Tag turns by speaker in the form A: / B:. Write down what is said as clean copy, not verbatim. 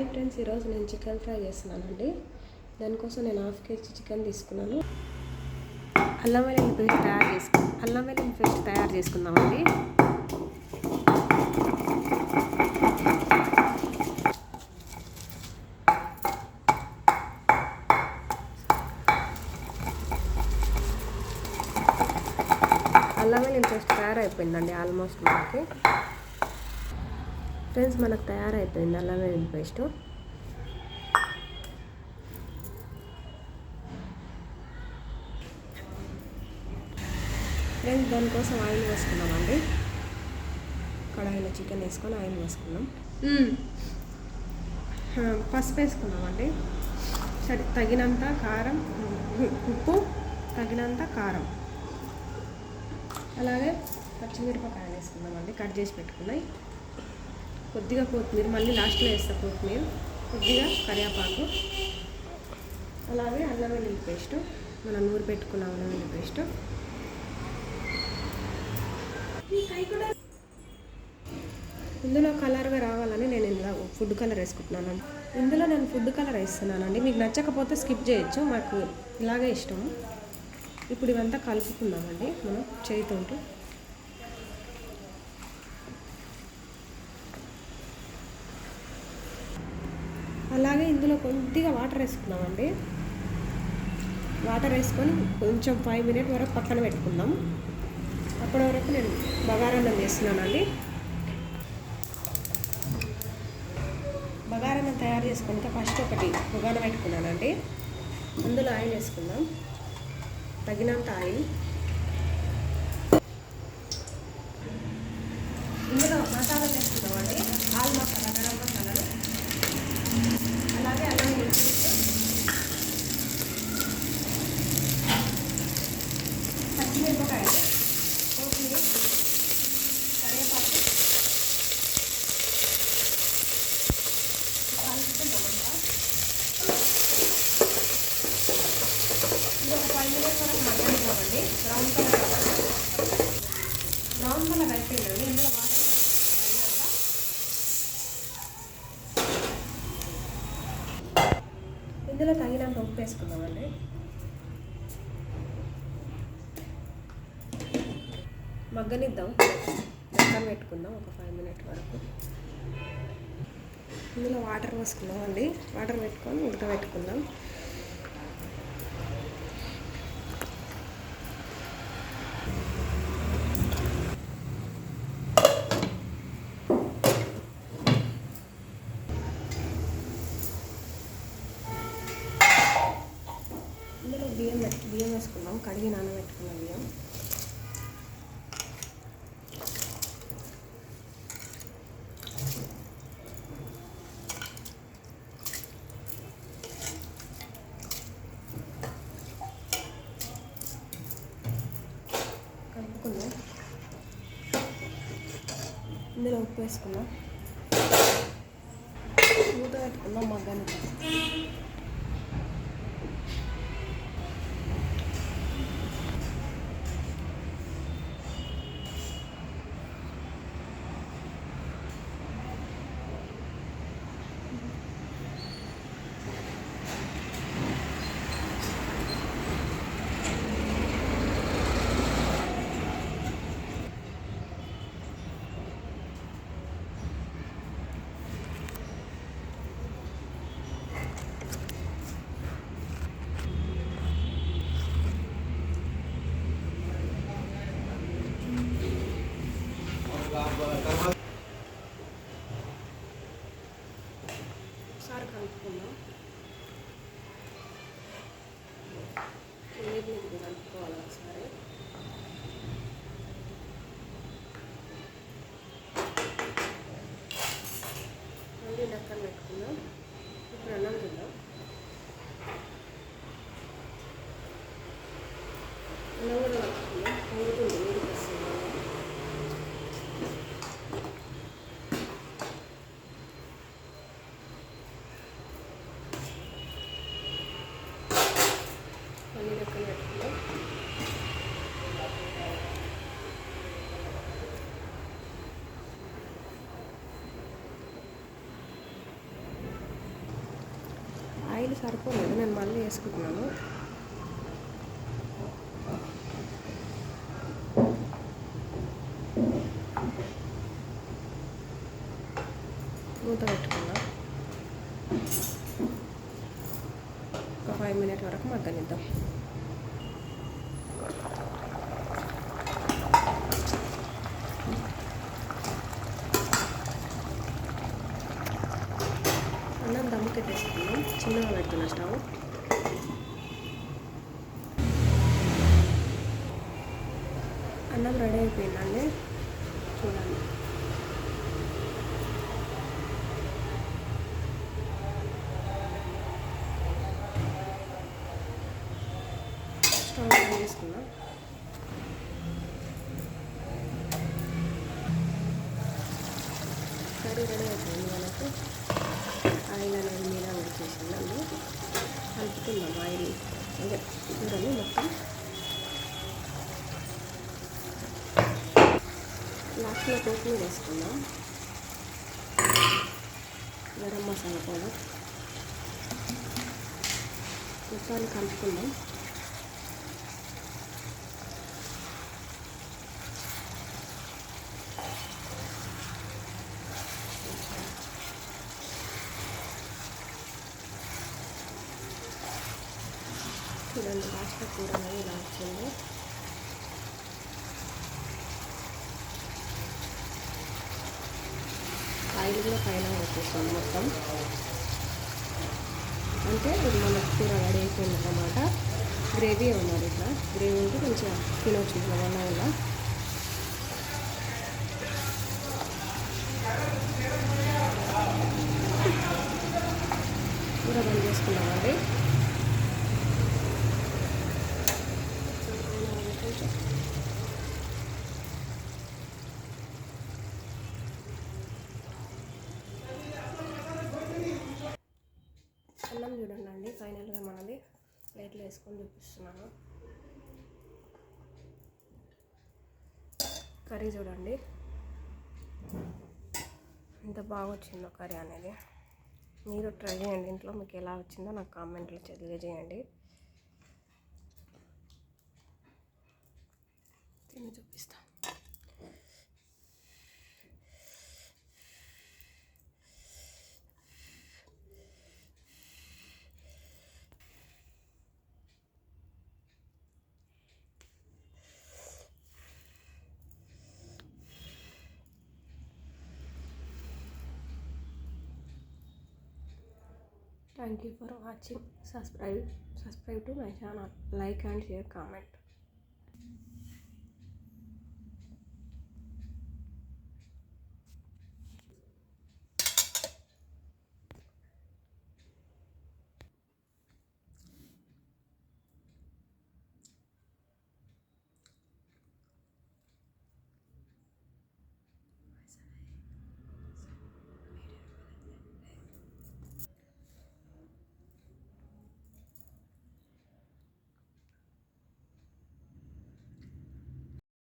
A: Hi friends, ఈరోజు నేను chicken fry చేస్తున్నానండి. దానికోసం నేను హాఫ్ కేజీ చికెన్ తీసుకున్నాను. అల్లం వెల్లుల్లి పేస్ట్ తయారు చేసుకుందామండి. అల్లం వెల్లుల్లి పేస్ట్ తయారైపోయిందండి. ఆల్మోస్ట్ మనకు తయారైపోయింది అల్లం వెల్లుల్లి పేస్ట్. ఫ్రెండ్స్, దానికోసం ఆయిల్ వేసుకున్నామండి. కడాయిలో చికెన్ వేసుకొని ఆయిల్ వేసుకున్నాం. పసుపు వేసుకున్నామండి. సరే, తగినంత కారం, ఉప్పు, తగినంత కారం, అలాగే పచ్చిమిరపకాయలు వేసుకున్నామండి. కట్ చేసి పెట్టుకున్నాయి. కొద్దిగా కొత్తిమీర, మళ్ళీ లాస్ట్లో వేస్తా కొత్తిమీర, కొద్దిగా కరివేపాకు, అలాగే అల్లం వెల్లుల్లి పేస్ట్, మనం నూరు పెట్టుకున్న అల్లం వెల్లుల్లి పేస్ట్. ఇందులో కలర్గా రావాలని నేను ఇందులో ఫుడ్ కలర్ వేసుకుంటున్నానండి. ఇందులో నేను ఫుడ్ కలర్ వేస్తున్నానండి. మీకు నచ్చకపోతే స్కిప్ చేయొచ్చు, మాకు ఇలాగే ఇష్టము. ఇప్పుడు ఇవంతా కలుపుకుందామండి మనం చేయితోటి. అలాగే ఇందులో కొద్దిగా వాటర్ వేసుకున్నామండి. వాటర్ వేసుకొని కొంచెం 5 మినిట్ వరకు పక్కన పెట్టుకుందాం. అప్పటి వరకు నేను బగారన్నం చేస్తున్నానండి. బగారన్నం తయారు చేసుకుంటే ఫస్ట్ ఒకటి బగార పెట్టుకున్నానండి. అందులో ఆయిల్ వేసుకుందాం, తగినంత ఆయిల్. ఇందులో మసాలా వేసుకుందామండి. ఆల్ మసాలా, గరం మసాలాలు, అలాగే అల్లం వెల్లుల్లి పచ్చిమిరపకాయలు, కొత్తిమీర, కరివేపాకు కలుపుకుందామంట. ఇది ఒక 5 మినిట్స్ వరకు మగ్గనిద్దామండి. బ్రౌన్ కలర్ అయిపోయిందండి. ఇందులో వాటర్ ఇందులో తగినంత ఉప్పు వేసుకుందామండి. మగ్గనిద్దాం, పక్కన పెట్టుకుందాం ఒక 5 మినిట్స్ వరకు. ఇందులో వాటర్ పోసుకుందామండి. వాటర్ పెట్టుకొని ఉడకబెట్టుకుందాం. ఇందులో బియ్యం వేసుకుందాం, కడిగి నానబెట్టుకున్నాం బియ్యం. కలుపుకుందాం. ఇందులో ఉప్పు వేసుకుందాం, మూత పెట్టుకుందాం మగ్గానికి. ఒకసారి కలుపుకుందాం. నీటిని కలుపుకోవాలి ఒకసారి. మళ్ళీ డక్కన పెట్టుకుందాం. ఇప్పుడు అన్నం తిందాం. అన్నం కూడా కలుపుకుందాం. పొంగుతుంది, నీటికి వస్తుంది. మళ్ళీ డక్కన పెట్టుకుందాం. పొడి సరిపోలేదు, నేను మళ్ళీ వేసుకుంటున్నాను. మూత పెట్టుకున్నా. ఒక 5 మినిట్ వరకు మగ్గనిద్దాం. అన్నం దమ్ముకి పెట్టేసుకున్నాం. చిన్నగా పెడుతున్నా స్టవ్. అన్నం రెడీ అయిపోయిందండి, చూడండి. స్టవ్ ఆన్ చేసుకున్నా. కర్రీ రెడీ అయిపోయింది. మనకు ఆయిల్ అనేది మీద వచ్చేసిందండి. కలుపుకుందాం ఆయిల్, అదే చూడండి మొత్తం. లాస్ట్లో కొత్తిమీర వేసుకుందాం. గరం మసాలా పౌడర్ మొత్తాన్ని కలుపుకుందాం. చూడండి లాస్ట్లో కూర అనేది ఇలా వచ్చింది. ఆయిల్ కూడా పైన వచ్చేస్తుంది మొత్తం. అంటే ఇది మన కూర రెడీ అయిపోయింది అన్నమాట. గ్రేవీ ఉన్నది, ఇట్లా గ్రేవీ ఉంటే మంచిగా తినవచ్చు ఇట్లా వల్ల. కూర బంద్ చేసుకున్నామండి. అన్నం చూడండి, ఫైనల్గా మనది ప్లేట్లో వేసుకొని చూపిస్తున్నాను. కర్రీ చూడండి ఎంత బాగా వచ్చిందో కర్రీ అనేది. మీరు ట్రై చేయండి ఇంట్లో, మీకు ఎలా వచ్చిందో నాకు కామెంట్లో తెలియజేయండి. తిని చూపిస్తాను. Thank you for watching. Subscribe to my channel. Like and share, comment.